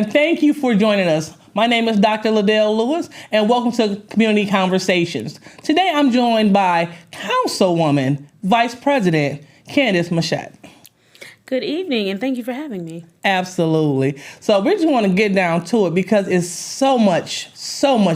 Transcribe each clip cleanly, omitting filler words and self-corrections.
and thank you for joining us. My name is Dr. Liddell Lewis, and welcome to Community Conversations. Today I'm joined by Councilwoman Vice President Candice Mushatt. Good evening, and thank you for having me. Absolutely. So we just want to get down to it because it's so much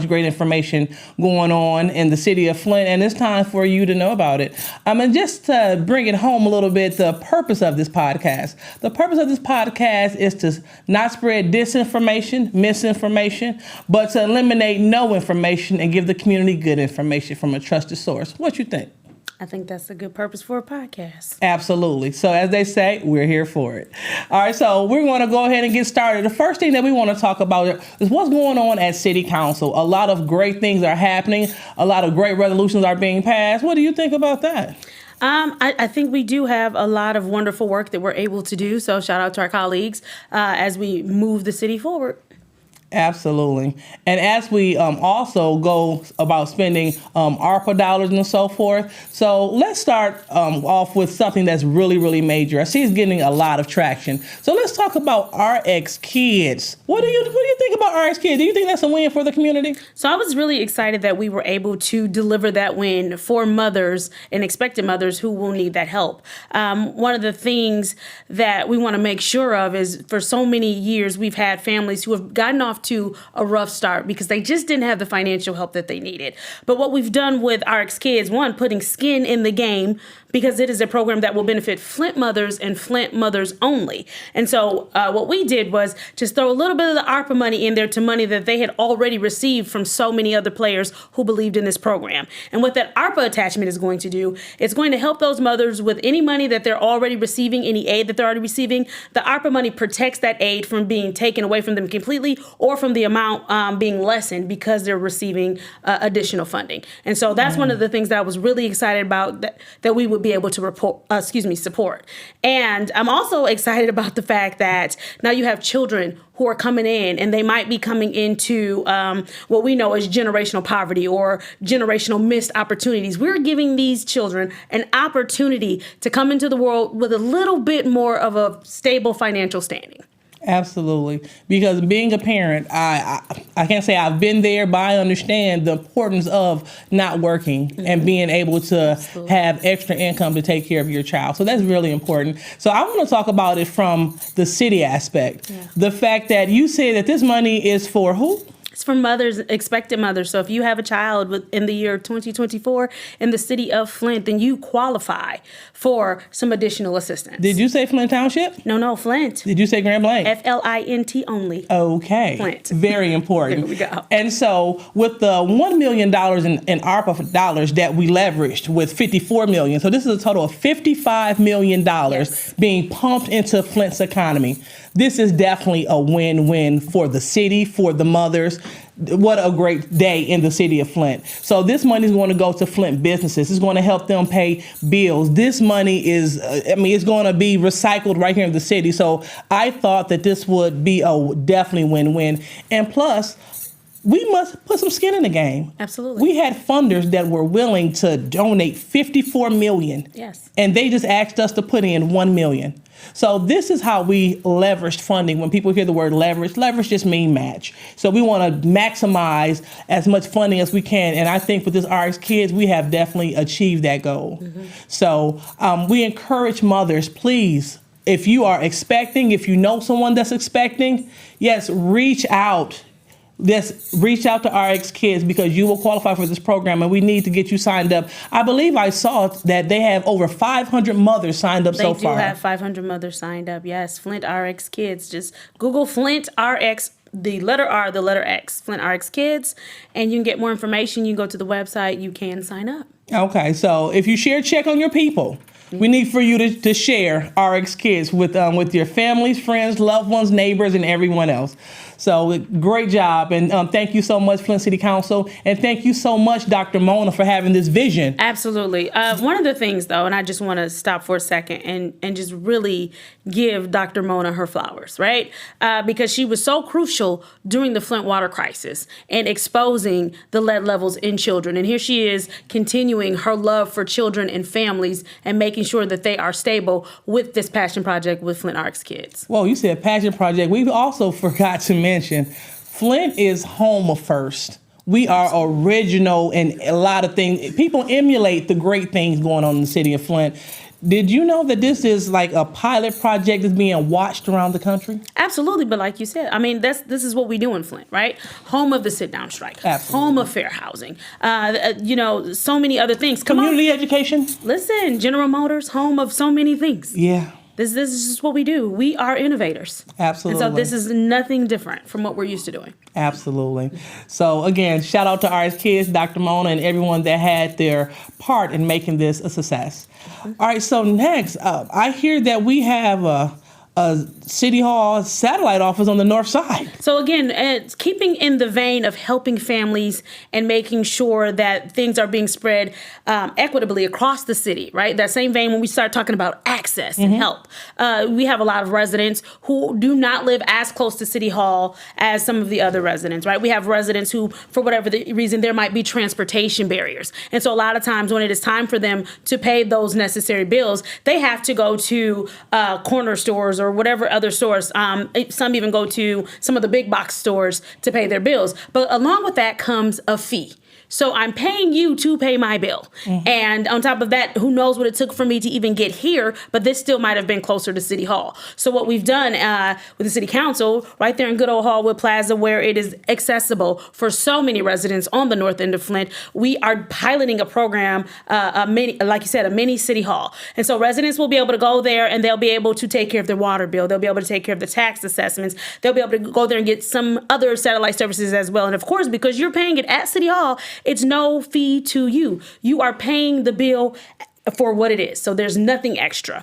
great information going on in the city of Flint, and it's time for you to know about it. And just to bring it home a little bit, the purpose of this podcast. The purpose of this podcast is to not spread disinformation, misinformation, but to eliminate no information and give the community good information from a trusted source. What you think? I think that's a good purpose for a podcast. Absolutely. So as they say, we're here for it. All right, so we're going to go ahead and get started. The first thing that we want to talk about is what's going on at City Council. A lot of great things are happening. A lot of great resolutions are being passed. What do you think about that? I think we do have a lot of wonderful work that we're able to do. So shout out to our colleagues as we move the city forward. Absolutely. And as we also go about spending ARPA dollars and so forth. So let's start off with something that's really, really major. I see it's getting a lot of traction. So let's talk about RX Kids. What do you think about RX Kids? Do you think that's a win for the community? So I was really excited that we were able to deliver that win for mothers and expectant mothers who will need that help. One of the things that we want to make sure of is for so many years we've had families who have gotten off to a rough start because they just didn't have the financial help that they needed. But what we've done with RX Kids, one, putting skin in the game, because it is a program that will benefit Flint mothers and Flint mothers only. And so what we did was just throw a little bit of the ARPA money in there to money that they had already received from so many other players who believed in this program. And what that ARPA attachment is going to do, it's going to help those mothers with any money that they're already receiving, any aid that they're already receiving. The ARPA money protects that aid from being taken away from them completely or from the amount being lessened because they're receiving additional funding. And so that's one of the things that I was really excited about that we would be able to support. And I'm also excited about the fact that now you have children who are coming in and they might be coming into what we know as generational poverty or generational missed opportunities. We're giving these children an opportunity to come into the world with a little bit more of a stable financial standing. Absolutely. Because being a parent, I can't say I've been there, but I understand the importance of not working and being able to have extra income to take care of your child. So that's really important. So I want to talk about it from the city aspect. Yeah. The fact that you say that this money is for who? It's for mothers, expectant mothers. So if you have a child in the year 2024 in the city of Flint, then you qualify for some additional assistance. Did you say Flint Township? No, Flint. Did you say Grand Blanc? Flint only. Okay. Flint. Very important. There we go. And so with the $1 million in ARPA dollars that we leveraged with $54 million, so this is a total of $55 million being pumped into Flint's economy. This is definitely a win-win for the city, for the mothers. What a great day in the city of Flint. So this money is going to go to Flint businesses. It's going to help them pay bills. This money is, it's going to be recycled right here in the city. So I thought that this would be a definitely win-win. And plus, we must put some skin in the game. Absolutely. We had funders that were willing to donate $54 million. Yes. And they just asked us to put in $1 million. So this is how we leveraged funding. When people hear the word leverage just means match. So we want to maximize as much funding as we can. And I think with this RX Kids, we have definitely achieved that goal. Mm-hmm. So we encourage mothers, please, if you are expecting, if you know someone that's expecting, yes, reach out. Reach out to RX Kids because you will qualify for this program and we need to get you signed up. I believe I saw that they have over 500 mothers signed up so far. They do have 500 mothers signed up, yes. Flint RX Kids. Just Google Flint RX, the letter R, the letter X, Flint RX Kids, and you can get more information. You can go to the website. You can sign up. Okay, so if you share, check on your people. We need for you to share RX Kids with your families, friends, loved ones, neighbors, and everyone else. So great job. And thank you so much, Flint City Council. And thank you so much, Dr. Mona, for having this vision. Absolutely. One of the things, though, and I just want to stop for a second and just really give Dr. Mona her flowers, right? Because she was so crucial during the Flint water crisis and exposing the lead levels in children. And here she is continuing her love for children and families and making making sure that they are stable with this passion project with Flint Arcs Kids. Well, you said passion project. We also forgot to mention Flint is home of first. We are original in a lot of things. People emulate the great things going on in the city of Flint. Did you know that this is like a pilot project that's being watched around the country? Absolutely, but like you said, I mean, this is what we do in Flint, right? Home of the sit-down strike. Absolutely. Home of fair housing. So many other things. Community education? Listen, General Motors, home of so many things. Yeah. This is just what we do. We are innovators. Absolutely. And so this is nothing different from what we're used to doing. Absolutely. So again, shout out to Arts Kids, Dr. Mona, and everyone that had their part in making this a success. Mm-hmm. All right, so next, I hear that we have a City Hall satellite office on the north side. So again, it's keeping in the vein of helping families and making sure that things are being spread equitably across the city, right? That same vein when we start talking about access and help. We have a lot of residents who do not live as close to City Hall as some of the other residents, right? We have residents who, for whatever the reason, there might be transportation barriers. And so a lot of times when it is time for them to pay those necessary bills, they have to go to corner stores or whatever other stores. Some even go to some of the big box stores to pay their bills. But along with that comes a fee. So I'm paying you to pay my bill. Mm-hmm. And on top of that, who knows what it took for me to even get here, but this still might have been closer to City Hall. So what we've done with the City Council, right there in good old Hallwood Plaza, where it is accessible for so many residents on the north end of Flint, we are piloting a program, like you said, a mini City Hall. And so residents will be able to go there and they'll be able to take care of their water bill. They'll be able to take care of the tax assessments. They'll be able to go there and get some other satellite services as well. And of course, because you're paying it at City Hall, it's no fee to you. You are paying the bill for what it is. So there's nothing extra.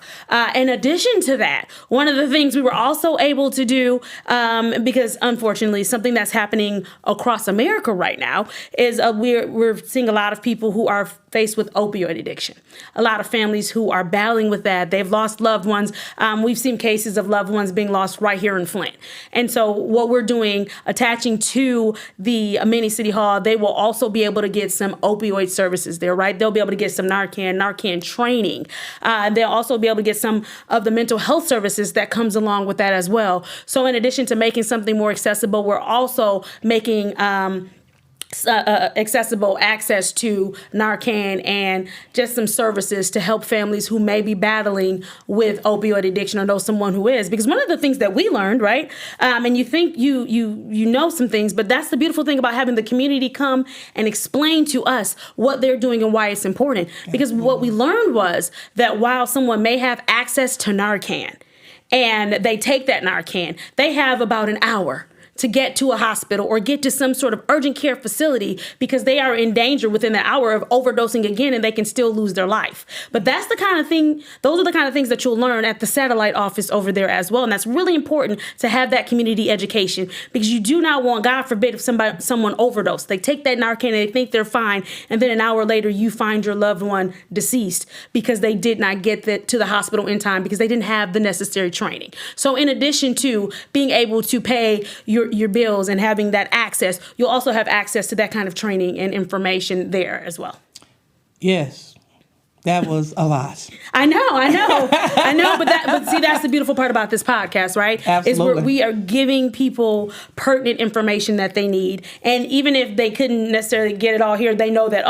In addition to that, one of the things we were also able to do, because unfortunately something that's happening across America right now is we're seeing a lot of people who are faced with opioid addiction. A lot of families who are battling with that. They've lost loved ones. We've seen cases of loved ones being lost right here in Flint. And so what we're doing, attaching to the mini City Hall, they will also be able to get some opioid services there, right? They'll be able to get some Narcan training. They'll also be able to get some of the mental health services that comes along with that as well. So in addition to making something more accessible, we're also making accessible access to Narcan and just some services to help families who may be battling with opioid addiction or know someone who is. Because one of the things that we learned, right, and you think you know some things, but that's the beautiful thing about having the community come and explain to us what they're doing and why it's important. Because what we learned was that while someone may have access to Narcan and they take that Narcan, they have about an hour to get to a hospital or get to some sort of urgent care facility because they are in danger within the hour of overdosing again and they can still lose their life. But that's the kind of thing, those are the kind of things that you'll learn at the satellite office over there as well. And that's really important to have that community education because you do not want, God forbid, if someone overdosed. They take that Narcan and they think they're fine. And then an hour later, you find your loved one deceased because they did not get to the hospital in time because they didn't have the necessary training. So in addition to being able to pay your bills and having that access, you'll also have access to that kind of training and information there as well. Yes. That was a lot. I know, but see, that's the beautiful part about this podcast, right? Absolutely. Is we are giving people pertinent information that they need. And even if they couldn't necessarily get it all here, they know that,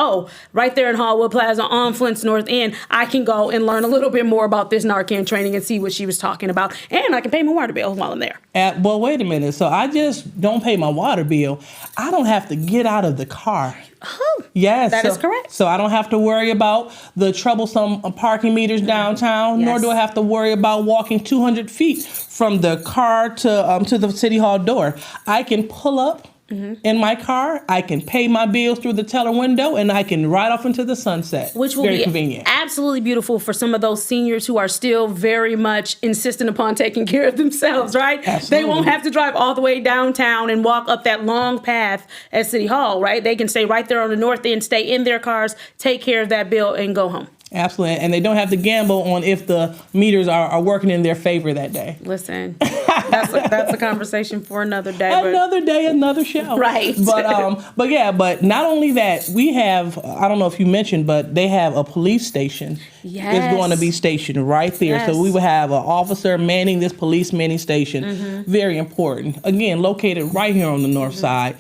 right there in Hallwood Plaza on Flint's North End, I can go and learn a little bit more about this Narcan training and see what she was talking about. And I can pay my water bill while I'm there. Well, wait a minute. So I just don't pay my water bill. I don't have to get out of the car. Oh, yes, that is correct. So I don't have to worry about the troublesome parking meters downtown, nor do I have to worry about walking 200 feet from the car to the City Hall door. I can pull up in my car, I can pay my bills through the teller window, and I can ride off into the sunset. Which will very be convenient. Absolutely beautiful for some of those seniors who are still very much insistent upon taking care of themselves, right? Absolutely. They won't have to drive all the way downtown and walk up that long path at City Hall, right? They can stay right there on the north end, stay in their cars, take care of that bill, and go home. Absolutely. And they don't have to gamble on if the meters are working in their favor that day. Listen, that's a conversation for another day. Another day, another show. Right. But not only that, we have, I don't know if you mentioned, but they have a police station. Yes. It's going to be stationed right there. Yes. So we will have an officer manning this police manning station. Very important. Again, located right here on the north side.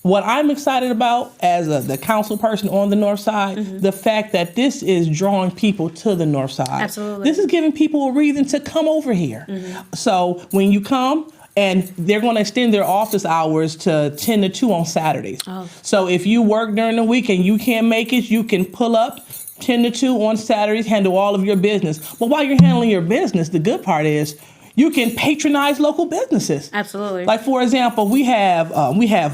What I'm excited about as the council person on the north side, the fact that this is drawing people to the north side. Absolutely. This is giving people a reason to come over here. So when you come, and they're going to extend their office hours to 10 to 2 on Saturdays. Oh. So if you work during the week and you can't make it, you can pull up 10 to 2 on Saturdays, handle all of your business. But while you're handling your business, the good part is you can patronize local businesses. Absolutely. Like, for example, we have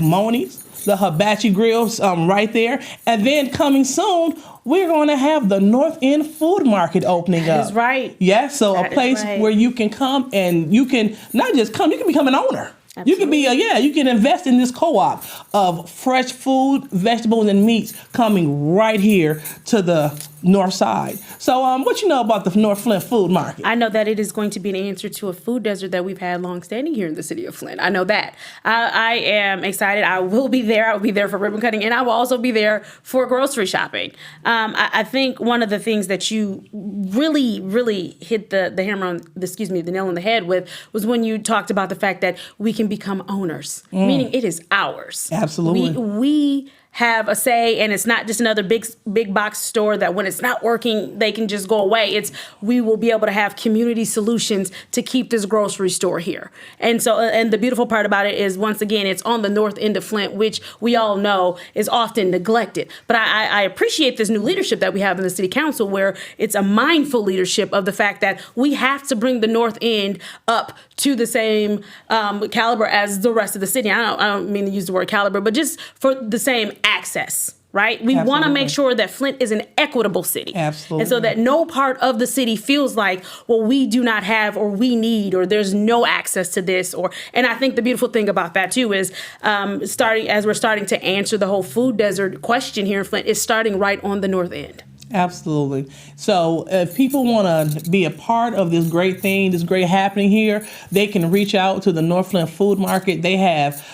Moni's, the Hibachi Grills right there. And then coming soon, we're going to have the North End Food Market opening up. That is right. Yes, so That a place is right. where you can come and you can not just come, you can become an owner. Absolutely. You can be you can invest in this co-op of fresh food, vegetables, and meats coming right here to the north side. So what you know about the North Flint Food Market? I know that it is going to be an answer to a food desert that we've had long standing here in the city of Flint. I know that. I am excited. I will be there. I will be there for ribbon cutting, and I will also be there for grocery shopping. I think one of the things that you really, really hit the hammer on, the nail on the head with was when you talked about the fact that we can become owners, meaning it is ours. Absolutely. We have a say, and it's not just another big box store that when it's not working, they can just go away. We will be able to have community solutions to keep this grocery store here. And so, and the beautiful part about it is, once again, it's on the north end of Flint, which we all know is often neglected. But I appreciate this new leadership that we have in the city council, where it's a mindful leadership of the fact that we have to bring the north end up to the same caliber as the rest of the city. I don't mean to use the word caliber, but just for the same access, right? We want to make sure that Flint is an equitable city. Absolutely. And so that no part of the city feels like, well, we do not have, or we need, or there's no access to this. And I think the beautiful thing about that too is we're starting to answer the whole food desert question here in Flint, is starting right on the north end. Absolutely. So if people want to be a part of this great thing, this great happening here, they can reach out to the North Flint Food Market. They have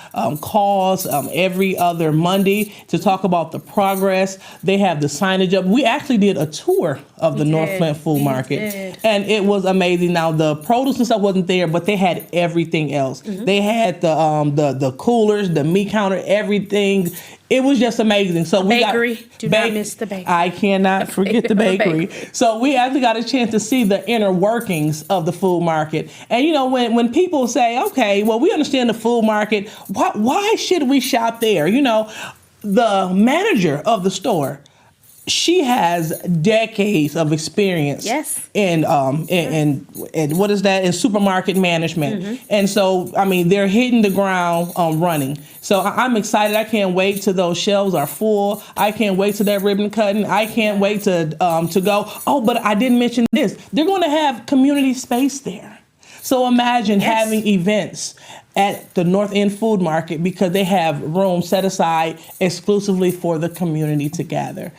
calls every other Monday to talk about the progress. They have the signage up. We actually did a tour of the North Flint Food Market, and it was amazing. Now, the produce and stuff wasn't there, but they had everything else. They had the coolers, the meat counter, everything. It was just amazing. So we bakery. Do not miss the bakery. I cannot forget the bakery. So we actually got a chance to see the inner workings of the food market. And you know, when people say, okay, well, we understand the food market, why should we shop there? You know, the manager of the store, she has decades of experience in what is that, in supermarket management. And so, I mean, they're hitting the ground running. So I'm excited. I can't wait till those shelves are full. I can't wait till that ribbon cutting. I can't wait to go. Oh, but I didn't mention this. They're going to have community space there. So imagine having events at the North End Food Market because they have room set aside exclusively for the community to gather.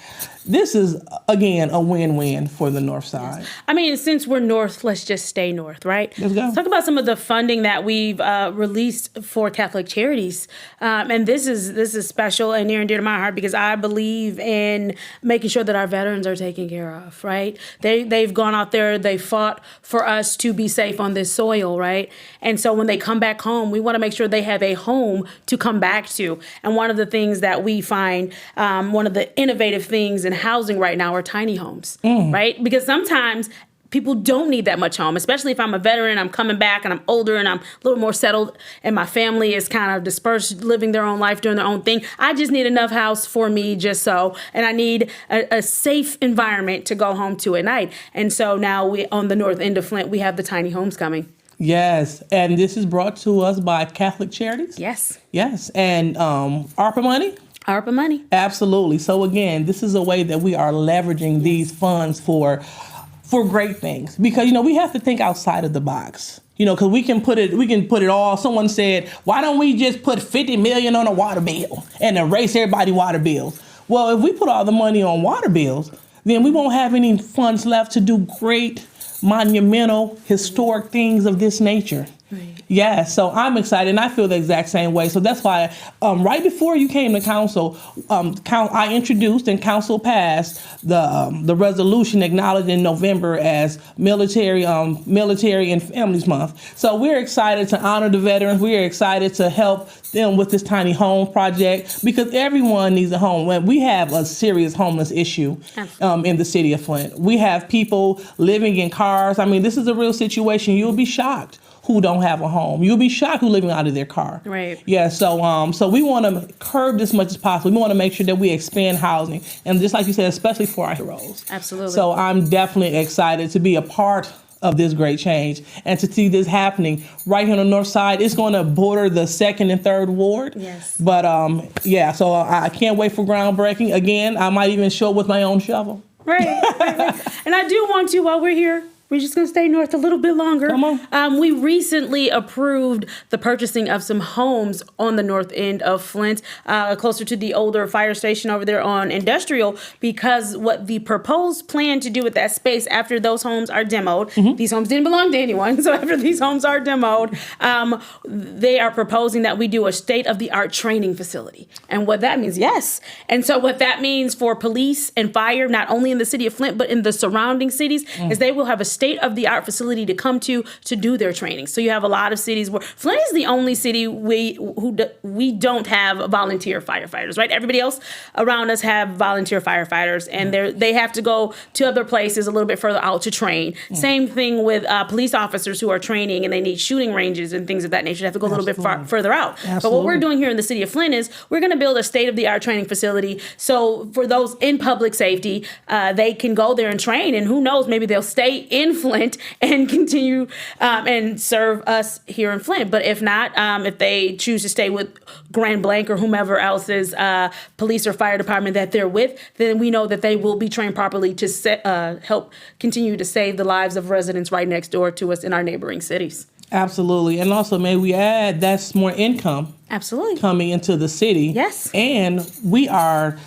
This is, again, a win-win for the north side. I mean, since we're north, let's just stay north, right? Let's go. Talk about some of the funding that we've released for Catholic charities. And this is special and near and dear to my heart because I believe in making sure that our veterans are taken care of, right? They've gone out there, they fought for us to be safe on this soil, right? And so when they come back home, we want to make sure they have a home to come back to. And one of the things that we find, one of the innovative things in housing right now are tiny homes, right? Because sometimes people don't need that much home, especially if I'm a veteran, I'm coming back and I'm older and I'm a little more settled and my family is kind of dispersed, living their own life, doing their own thing. I just need enough house for me just so, and I need a safe environment to go home to at night. And so now on the north end of Flint, we have the tiny homes coming. Yes, and this is brought to us by Catholic Charities. Yes. Yes, and ARPA money. ARPA money. Absolutely. So again, this is a way that we are leveraging these funds for great things because, you know, we have to think outside of the box. You know, because we can put it all. Someone said, why don't we just put $50 million on a water bill and erase everybody's water bills? Well, if we put all the money on water bills, then we won't have any funds left to do great, monumental, historic things of this nature. Right. Yeah, so I'm excited, and I feel the exact same way. So that's why, right before you came to council, I introduced and council passed the resolution acknowledged in November as Military and Families Month. So we're excited to honor the veterans. We are excited to help them with this tiny home project because everyone needs a home. When we have a serious homeless issue in the city of Flint, we have people living in cars. I mean, this is a real situation. You'll be shocked who don't have a home. You'll be shocked who living out of their car. Right. Yeah, so we want to curb this much as possible. We want to make sure that we expand housing. And just like you said, especially for our heroes. Absolutely. So I'm definitely excited to be a part of this great change and to see this happening right here on the north side. It's going to border the 2nd and 3rd ward. Yes. But yeah, so I can't wait for groundbreaking. Again, I might even show up with my own shovel. Right. And I do want to, while we're here, we're just going to stay north a little bit longer. Come on. We recently approved the purchasing of some homes on the north end of Flint, closer to the older fire station over there on Industrial, because what the proposed plan to do with that space after those homes are demoed, these homes didn't belong to anyone, so after these homes are demoed, they are proposing that we do a state-of-the-art training facility. And what that means, yes. And so what that means for police and fire, not only in the city of Flint, but in the surrounding cities, is they will have a state-of-the-art facility to come to do their training. So you have a lot of cities where Flint is the only city we don't have volunteer firefighters, right? Everybody else around us have volunteer firefighters, and they have to go to other places a little bit further out to train. Same thing with police officers who are training and they need shooting ranges and things of that nature. They have to go a little bit further out. Absolutely. But what we're doing here in the city of Flint is we're going to build a state-of-the-art training facility. So for those in public safety, they can go there and train, and who knows, maybe they'll stay in Flint and continue and serve us here in Flint. But if not, if they choose to stay with Grand Blanc or whomever else's police or fire department that they're with, then we know that they will be trained properly to help continue to save the lives of residents right next door to us in our neighboring cities. Absolutely. And also, may we add, that's more income Absolutely coming into the city. Yes. And we are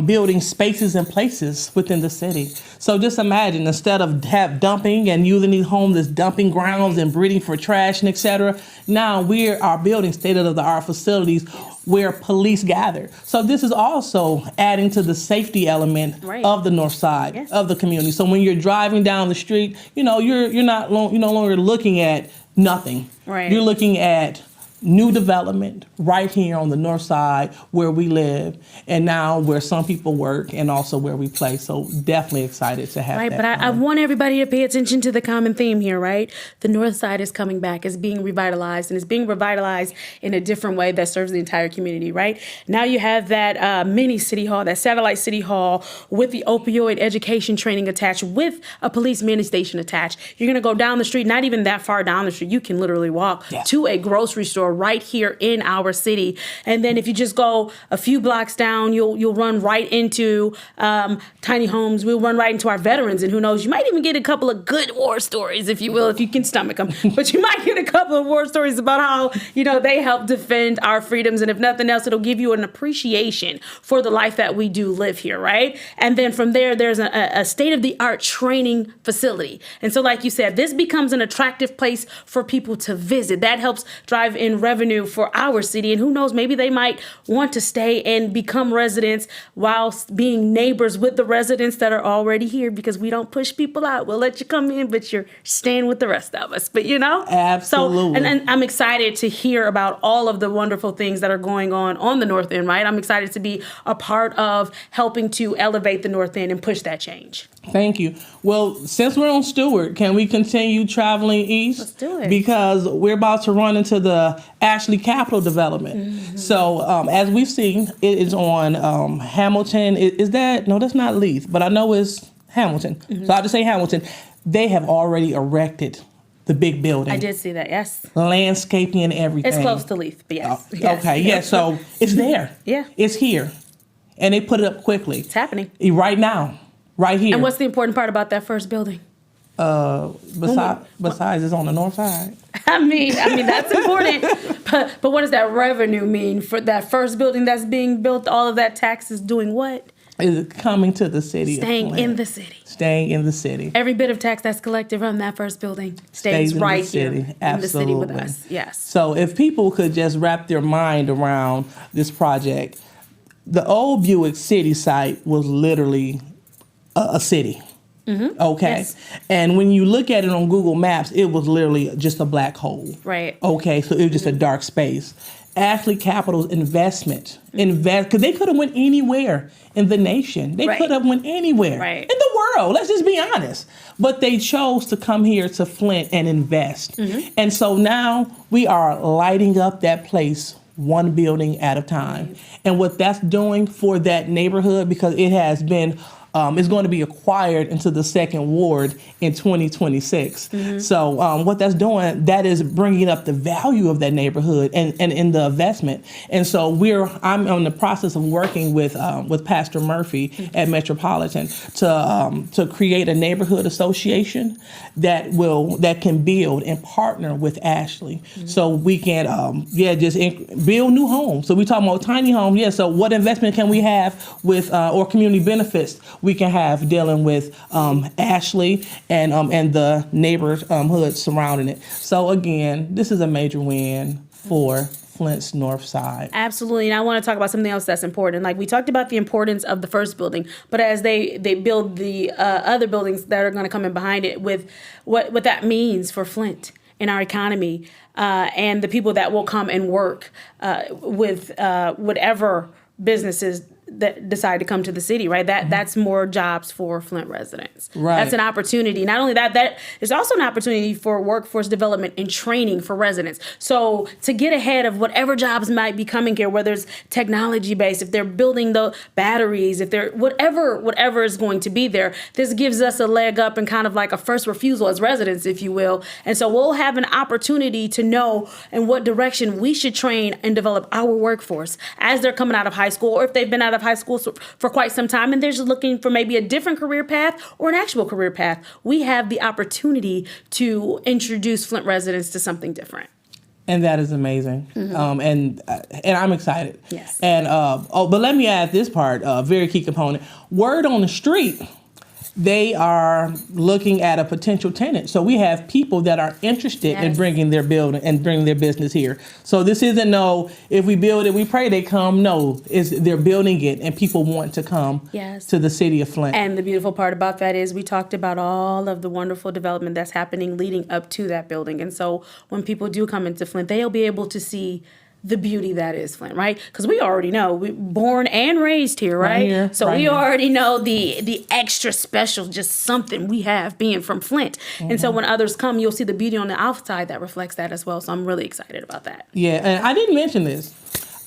building spaces and places within the city. So just imagine, instead of dumping and using these homes as dumping grounds and breeding for trash and etc., now we are building state-of-the-art facilities where police gather. So this is also adding to the safety element of the north side of the community. So when you're driving down the street, you're no longer looking at nothing. Right. You're looking at new development right here on the north side where we live, and now where some people work and also where we play. So definitely excited to have that. But I want everybody to pay attention to the common theme here, right? The north side is coming back, it's being revitalized, and it's being revitalized in a different way that serves the entire community, right? Now you have that mini city hall, that satellite city hall with the opioid education training attached, with a police mini station attached. You're going to go down the street, not even that far down the street. You can literally walk to a grocery store right here in our city. And then if you just go a few blocks down, you'll run right into tiny homes. We'll run right into our veterans, and who knows, you might even get a couple of good war stories, if you will, if you can stomach them. But you might get a couple of war stories about how, they help defend our freedoms. And if nothing else, it'll give you an appreciation for the life that we do live here, right? And then from there, there's a state-of-the-art training facility. And so like you said, this becomes an attractive place for people to visit. That helps drive in revenue for our city. And who knows, maybe they might want to stay and become residents whilst being neighbors with the residents that are already here, because we don't push people out. We'll let you come in, but you're staying with the rest of us. But Absolutely. So, and I'm excited to hear about all of the wonderful things that are going on the North End, right? I'm excited to be a part of helping to elevate the North End and push that change. Thank you. Well, since we're on Stewart, can we continue traveling east? Let's do it. Because we're about to run into the Ashley Capital development. Mm-hmm. So as we've seen, it is on Hamilton. Is that? No, that's not Leith, but I know it's Hamilton. Mm-hmm. So I'll just say Hamilton. They have already erected the big building. I did see that, yes. Landscaping and everything. It's close to Leith, but yes. Okay, yes. So it's there. Yeah. It's here. And they put it up quickly. It's happening. Right now. Right here. And what's the important part about that first building? Besides it's on the north side. I mean that's important. But what does that revenue mean for that first building that's being built? All of that tax is doing what? is coming to the city. Staying in the city. Staying in the city. Every bit of tax that's collected from that first building stays in right the city. here Absolutely. in the city with us. Yes. So if people could just wrap their mind around this project, the old Buick City site was literally a city. Okay. Yes. And when you look at it on Google Maps, it was literally just a black hole. Right. Okay. So it was just a dark space. Ashley Capital's invest, because they could have went anywhere in the nation. They Right. could have went anywhere Right. in the world. Let's just be honest. But they chose to come here to Flint and invest. And so now we are lighting up that place one building at a time. And what that's doing for that neighborhood, because it has been is going to be acquired into the second ward in 2026. So what that's doing, that is bringing up the value of that neighborhood and in the investment. And so I'm in the process of working with Pastor Murphy at Metropolitan to create a neighborhood association that can build and partner with Ashley, so we can build new homes. So we talking about tiny homes. Yeah. So what investment can we have with or community benefits we can have dealing with Ashley and the neighborhood surrounding it. So again, this is a major win for Flint's North Side. Absolutely. And I want to talk about something else that's important. Like we talked about the importance of the first building, but as they build the other buildings that are going to come in behind it, with what that means for Flint and our economy, and the people that will come and work with whatever businesses that decide to come to the city, right? That's more jobs for Flint residents. Right. That's an opportunity. Not only that is also an opportunity for workforce development and training for residents. So to get ahead of whatever jobs might be coming here, whether it's technology based, if they're building the batteries, if they're whatever is going to be there, this gives us a leg up and kind of like a first refusal as residents, if you will. And so we'll have an opportunity to know in what direction we should train and develop our workforce as they're coming out of high school, or if they've been out of high school for quite some time and they're just looking for maybe a different career path or an actual career path. We have the opportunity to introduce Flint residents to something different. And that is amazing. And I'm excited. Yes. And but let me add this part, very key component. Word on the street, they are looking at a potential tenant. So we have people that are interested in bringing their building and bringing their business here. So this isn't if we build it, we pray they come. No, they're building it and people want to come to the city of Flint. And the beautiful part about that is we talked about all of the wonderful development that's happening leading up to that building. And so when people do come into Flint, they'll be able to see the beauty that is Flint, right? Because we already know we're born and raised here, right? So we already know the extra special, just something we have being from Flint. And so when others come, you'll see the beauty on the outside that reflects that as well. So I'm really excited about that. Yeah, and I didn't mention this.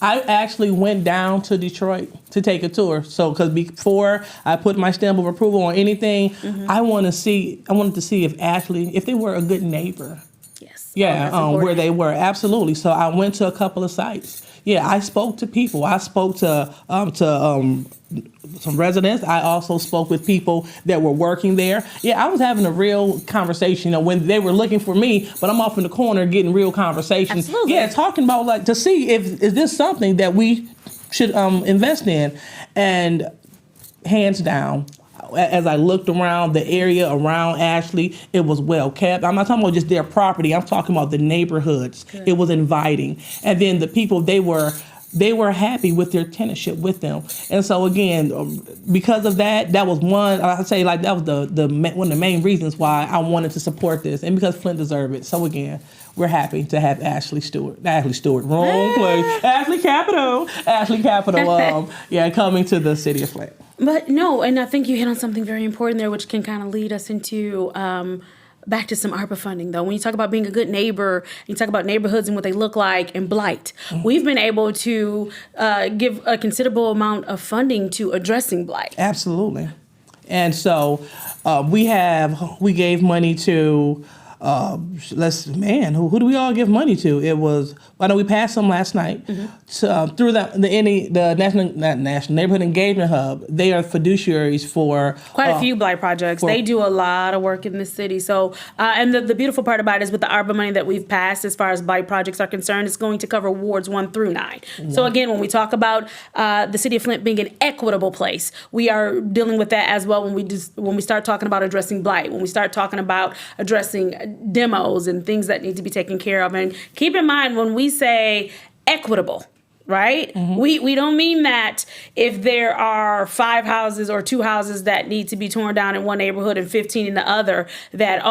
I actually went down to Detroit to take a tour. So, because before I put my stamp of approval on anything, I wanted to see if they were a good neighbor. Yeah, where they were. Absolutely. So I went to a couple of sites. Yeah, I spoke to people. I spoke to some residents. I also spoke with people that were working there. Yeah, I was having a real conversation, when they were looking for me, but I'm off in the corner getting real conversations. Absolutely. Yeah, talking about to see is this something that we should invest in. And hands down, as I looked around the area around Ashley, it was well kept. I'm not talking about just their property. I'm talking about the neighborhoods. Good. It was inviting. And then the people, they were happy with their tenantship with them. And so again, because of that was one, I'd say that was one of the main reasons why I wanted to support this, and because Flint deserved it. So again, we're happy to have Ashley Capital, coming to the city of Flint. But no, and I think you hit on something very important there, which can kind of lead us into back to some ARPA funding, though. When you talk about being a good neighbor, you talk about neighborhoods and what they look like and blight. We've been able to give a considerable amount of funding to addressing blight. Absolutely. And so we gave money to who do we all give money to? It was, I know we passed some last night. Through the National Neighborhood Engagement Hub. They are fiduciaries for quite a few blight projects. They do a lot of work in this city. So, and the beautiful part about it is with the ARPA money that we've passed, as far as blight projects are concerned, it's going to cover wards 1 through 9. So again, when we talk about the city of Flint being an equitable place, we are dealing with that as well when we start talking about addressing blight, when we start talking about addressing demos and things that need to be taken care of. And keep in mind, when we say equitable, right? We don't mean that if there are 5 houses or 2 houses that need to be torn down in one neighborhood and 15 in the other, that,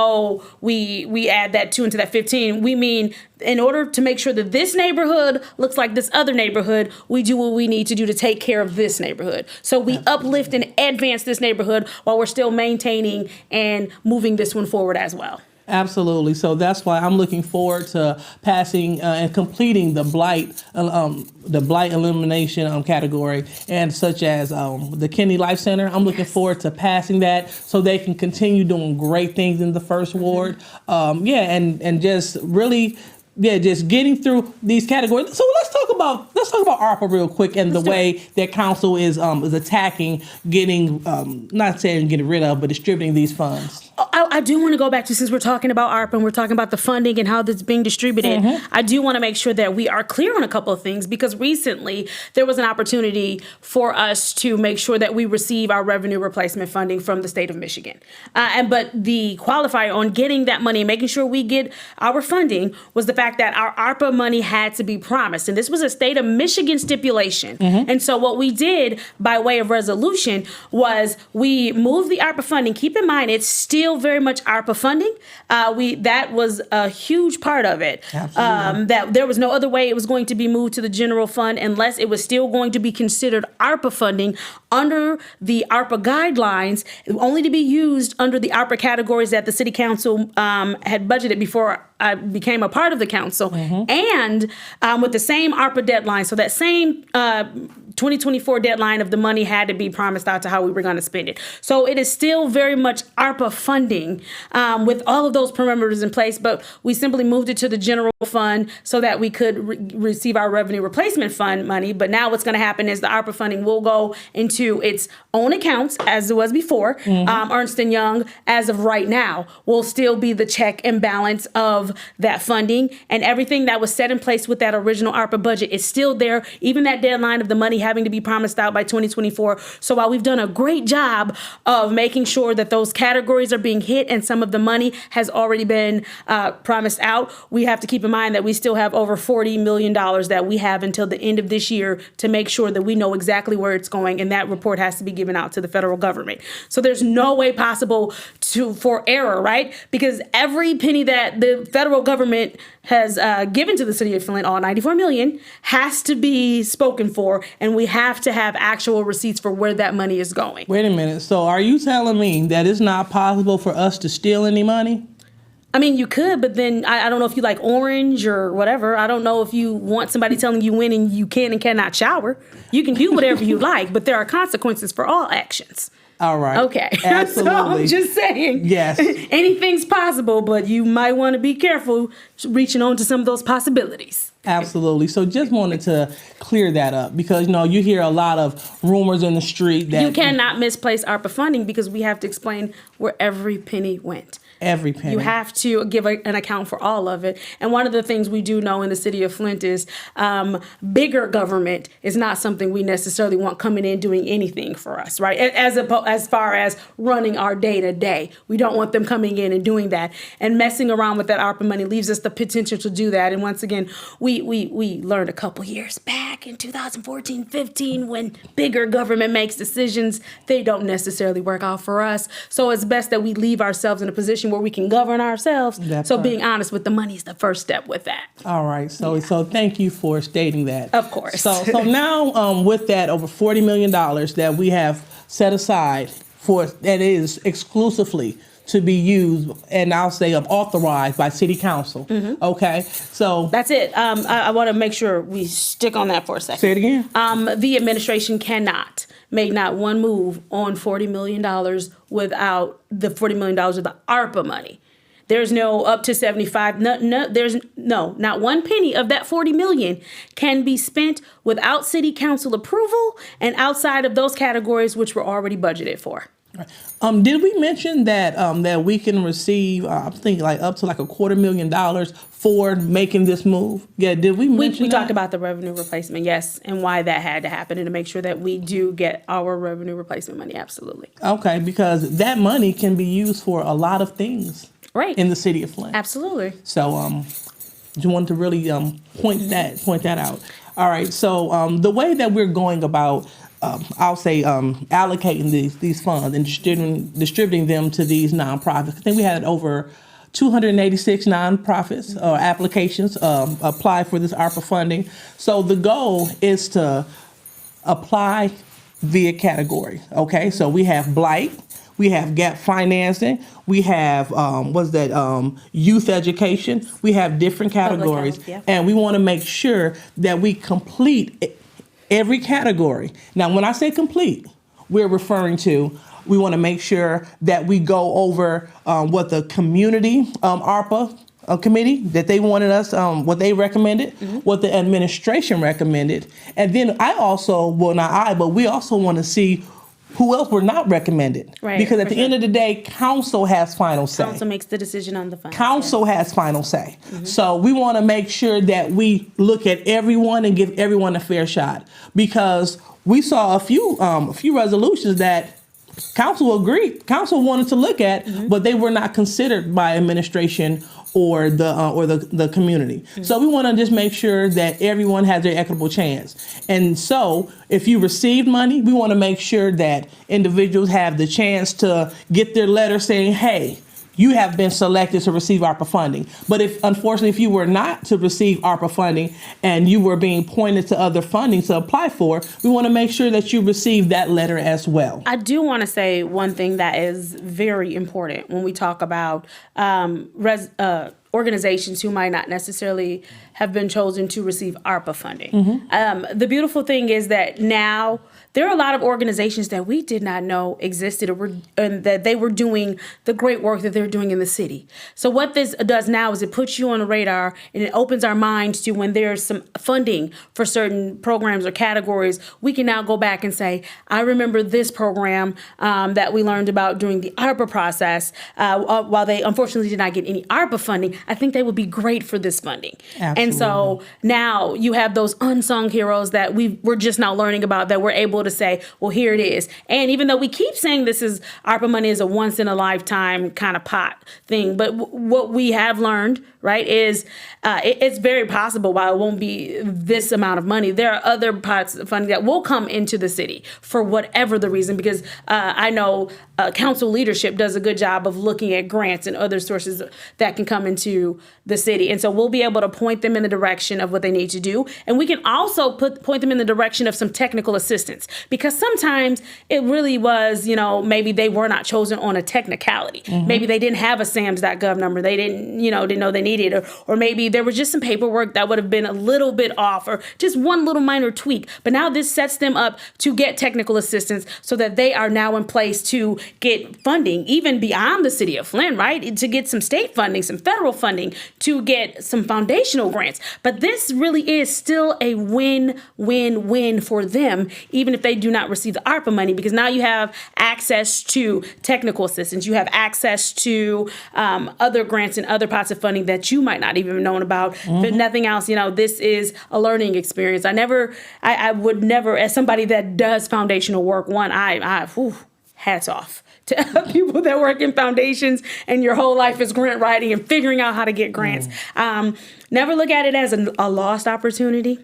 we add that 2 into that 15. We mean, in order to make sure that this neighborhood looks like this other neighborhood, we do what we need to do to take care of this neighborhood. So we uplift and advance this neighborhood while we're still maintaining and moving this one forward as well. Absolutely. So that's why I'm looking forward to passing and completing the blight elimination category, and such as the Kennedy Life Center. I'm looking forward to passing that so they can continue doing great things in the first ward. And just really. Yeah, just getting through these categories. So let's talk about ARPA real quick and the way that council is attacking getting, not saying getting rid of, but distributing these funds. I do want to go back to, since we're talking about ARPA and we're talking about the funding and how that's being distributed, I do want to make sure that we are clear on a couple of things, because recently there was an opportunity for us to make sure that we receive our revenue replacement funding from the state of Michigan. But the qualifier on getting that money, making sure we get our funding, was the fact that our ARPA money had to be promised. And this was a state of Michigan stipulation. And so what we did by way of resolution was we moved the ARPA funding. Keep in mind, it's still very much ARPA funding. That was a huge part of it. That there was no other way it was going to be moved to the general fund unless it was still going to be considered ARPA funding under the ARPA guidelines, only to be used under the ARPA categories that the city council had budgeted before I became a part of the council, and with the same ARPA deadline. So that same 2024 deadline of the money had to be promised out to how we were going to spend it. So it is still very much ARPA funding with all of those parameters in place, but we simply moved it to the general fund so that we could receive our revenue replacement fund money. But now what's going to happen is the ARPA funding will go into its own accounts as it was before. Ernst & Young, as of right now, will still be the check and balance of that funding, and everything that was set in place with that original ARPA budget is still there, even that deadline of the money having to be promised out by 2024. So while we've done a great job of making sure that those categories are being hit and some of the money has already been promised out, we have to keep in mind that we still have over $40 million that we have until the end of this year to make sure that we know exactly where it's going, and that report has to be given out to the federal government. So there's no way possible for error, right? Because every penny that the federal government has given to the city of Flint, all $94 million, has to be spoken for, and we have to have actual receipts for where that money is going. Wait a minute. So are you telling me that it's not possible for us to steal any money? I mean, you could, but then I don't know if you like orange or whatever. I don't know if you want somebody telling you when and you can and cannot shower. You can do whatever you like, but there are consequences for all actions. All right. Okay. Absolutely. So I'm just saying. Yes. Anything's possible, but you might want to be careful reaching on to some of those possibilities. Absolutely. So just wanted to clear that up because, you hear a lot of rumors in the street that you cannot misplace ARPA funding because we have to explain where every penny went. Every penny. You have to give an account for all of it. And one of the things we do know in the city of Flint is bigger government is not something we necessarily want coming in doing anything for us, right? As far as running our day to day, we don't want them coming in and doing that. And messing around with that ARPA money leaves us the potential to do that. And once again, we learned a couple years back in 2014, 15, when bigger government makes decisions, they don't necessarily work out for us. So it's best that we leave ourselves in a position where we can govern ourselves. That's so right. Being honest with the money is the first step with that. All right. So thank you for stating that. Of course. So now with that over $40 million that we have set aside for that is exclusively to be used, and I'll say authorized by city council. Okay. So that's it. I want to make sure we stick on that for a second. Say it again. The administration cannot make not one move on $40 million without the $40 million of the ARPA money. There's no up to 75. There's not one penny of that 40 million can be spent without city council approval and outside of those categories which were already budgeted for. Did we mention that that we can receive, I think like up to like $250,000 for making this move? Yeah, did we mention We that? talked about the revenue replacement, yes, and why that had to happen, and to make sure that we do get our revenue replacement money. Absolutely. Okay, because that money can be used for a lot of things, Right. in the city of Flint. Absolutely. So, just wanted to really point that out. All right. So, the way that we're going about, I'll say, allocating these funds and distributing them to these nonprofits. I think we had over 286 nonprofits or applications apply for this ARPA funding. So the goal is to apply via category. Okay. So we have blight. We have gap financing. We have youth education. We have different categories, health, yeah. and we want to make sure that we complete every category. Now, when I say complete, we're referring to we want to make sure that we go over what the community ARPA committee that they wanted us, what they recommended, what the administration recommended, and then we also want to see who else were not recommended. Right, because at for the end of the day, council has final say. Council makes the decision on the funds. Council has final say. So we want to make sure that we look at everyone and give everyone a fair shot, because we saw a few resolutions that council wanted to look at, but they were not considered by administration or the community. So we want to just make sure that everyone has their equitable chance. And so if you received money, we want to make sure that individuals have the chance to get their letter saying, hey, you have been selected to receive ARPA funding. But if you were not to receive ARPA funding and you were being pointed to other funding to apply for, we want to make sure that you receive that letter as well. I do want to say one thing that is very important when we talk about organizations who might not necessarily have been chosen to receive ARPA funding. The beautiful thing is that now there are a lot of organizations that we did not know existed and that they were doing the great work that they're doing in the city. So what this does now is it puts you on the radar and it opens our minds to when there's some funding for certain programs or categories, we can now go back and say, I remember this program that we learned about during the ARPA process. While they unfortunately did not get any ARPA funding, I think they would be great for this funding. Absolutely. And so now you have those unsung heroes that we're just now learning about that we're able to say, well, here it is. And even though we keep saying this is ARPA money is a once in a lifetime kind of pot thing, but what we have learned, right, is it's very possible while it won't be this amount of money, there are other pots of funding that will come into the city for whatever the reason, because I know council leadership does a good job of looking at grants and other sources that can come into the city. And so we'll be able to point them in the direction of what they need to do. And we can also point them in the direction of some technical assistance, because sometimes it really was, maybe they were not chosen on a technicality. Maybe they didn't have a SAMS.gov number. They didn't know they needed it. Or maybe there was just some paperwork that would have been a little bit off or just one little minor tweak. But now this sets them up to get technical assistance so that they are now in place to get funding, even beyond the city of Flint, right? To get some state funding, some federal funding, to get some foundational grants. But this really is still a win-win-win for them, even if they do not receive the ARPA money, because now you have access to technical assistance. You have access to other grants and other pots of funding that you might not even have known about. But nothing else, this is a learning experience. I would never, as somebody that does foundational work, hats off to people that work in foundations and your whole life is grant writing and figuring out how to get grants. Never look at it as a lost opportunity.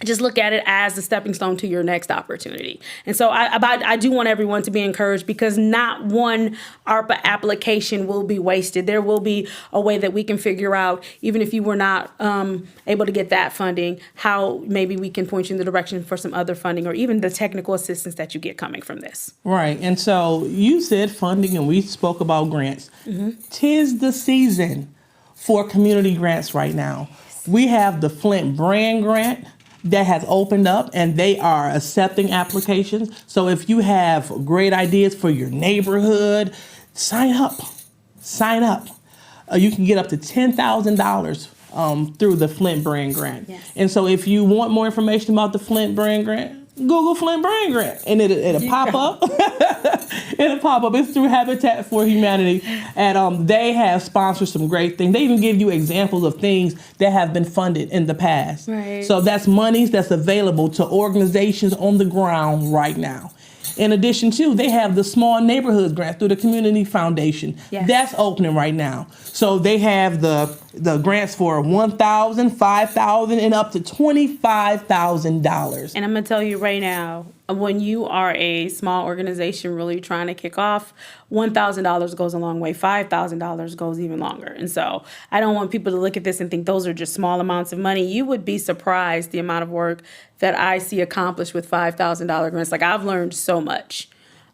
Just look at it as the stepping stone to your next opportunity. And so I do want everyone to be encouraged, because not one ARPA application will be wasted. There will be a way that we can figure out, even if you were not able to get that funding, how maybe we can point you in the direction for some other funding or even the technical assistance that you get coming from this. Right. And so you said funding and we spoke about grants. 'Tis the season for community grants right now. We have the Flint brand grant that has opened up, and they are accepting applications. So if you have great ideas for your neighborhood, sign up. you can get up to $10,000 through the Flint Brand Grant. Yes. And so if you want more information about the Flint Brand Grant, Google Flint Brand Grant, and it'll pop up. It'll pop up. It's through Habitat for Humanity, and they have sponsored some great things. They even give you examples of things that have been funded in the past. Right. So that's monies that's available to organizations on the ground right now. In addition to, they have the Small Neighborhood Grant through the Community Foundation. Yes. That's opening right now. So they have the grants for $1,000, $5,000, and up to $25,000. And I'm going to tell you right now, when you are a small organization really trying to kick off, $1,000 goes a long way. $5,000 goes even longer. And so I don't want people to look at this and think those are just small amounts of money. You would be surprised the amount of work that I see accomplished with $5,000 grants. Like, I've learned so much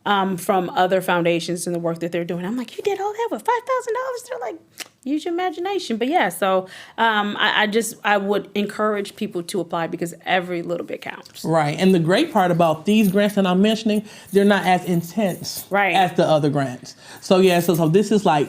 from other foundations and the work that they're doing. I'm like, you did all that with $5,000? They're like, use your imagination. But yeah, so I would encourage people to apply because every little bit counts. Right. And the great part about these grants that I'm mentioning, they're not as intense as the other grants. So yeah, so this is like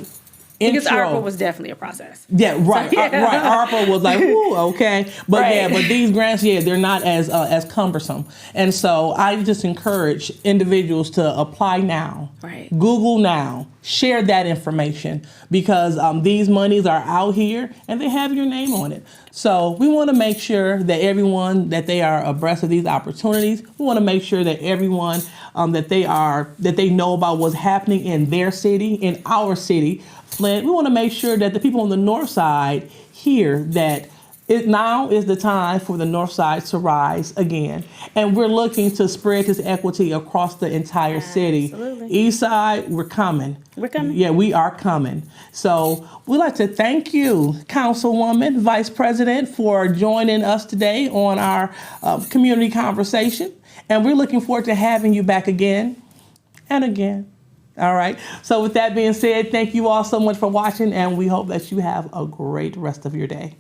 Because intro. ARPA was definitely a process. Yeah, right. So, yeah. Right. ARPA was like, whoo, okay. But Right. yeah, but these grants, they're not as cumbersome. And so I just encourage individuals to apply now. Right. Google now. Share that information because these monies are out here and they have your name on it. So we want to make sure that everyone, that they are abreast of these opportunities. We want to make sure that everyone that they know about what's happening in their city, in our city, Flint. We want to make sure that the people on the north side hear that now is the time for the north side to rise again. And we're looking to spread this equity across the entire city. Absolutely. East side, we're coming. We're coming. Yeah, we are coming. So we'd like to thank you, Councilwoman, Vice President, for joining us today on our community conversation. And we're looking forward to having you back again and again. All right. So with that being said, thank you all so much for watching, and we hope that you have a great rest of your day.